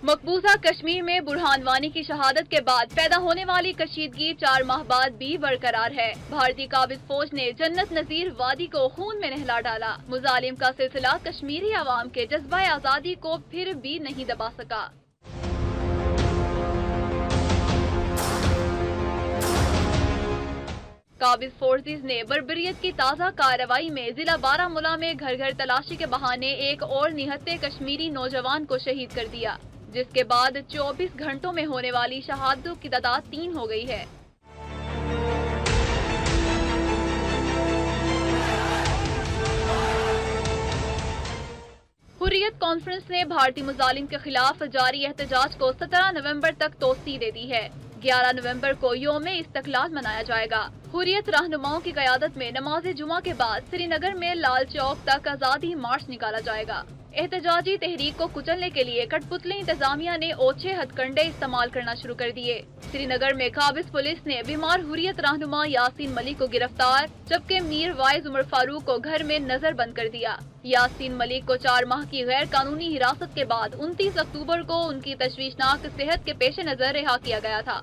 مقبوضہ کشمیر میں برہان وانی کی شہادت کے بعد پیدا ہونے والی کشیدگی 4 ماہ بعد بھی برقرار ہے۔ بھارتی قابض فوج نے جنت نظیر وادی کو خون میں نہلا ڈالا۔ مظالم کا سلسلہ کشمیری عوام کے جذبہ آزادی کو پھر بھی نہیں دبا سکا۔ قابض فورسز نے بربریت کی تازہ کارروائی میں ضلع بارہمولہ میں گھر گھر تلاشی کے بہانے ایک اور نہتے کشمیری نوجوان کو شہید کر دیا، جس کے بعد 24 گھنٹوں میں ہونے والی شہادتوں کی تعداد 3 ہو گئی ہے۔ حریت کانفرنس نے بھارتی مظالم کے خلاف جاری احتجاج کو 17 نومبر تک توسیع دے دی ہے۔ 11 نومبر کو یوم استقلال منایا جائے گا۔ حریت رہنماؤں کی قیادت میں نماز جمعہ کے بعد سری نگر میں لال چوک تک آزادی مارچ نکالا جائے گا۔ احتجاجی تحریک کو کچلنے کے لیے کٹ پتلی انتظامیہ نے اوچھے ہتھ کنڈے استعمال کرنا شروع کر دیے۔ سری نگر میں قابض پولیس نے بیمار حریت رہنما یاسین ملک کو گرفتار، جبکہ میر وائز عمر فاروق کو گھر میں نظر بند کر دیا۔ یاسین ملک کو 4 ماہ کی غیر قانونی حراست کے بعد 29 اکتوبر کو ان کی تشویشناک صحت کے پیش نظر رہا کیا گیا تھا۔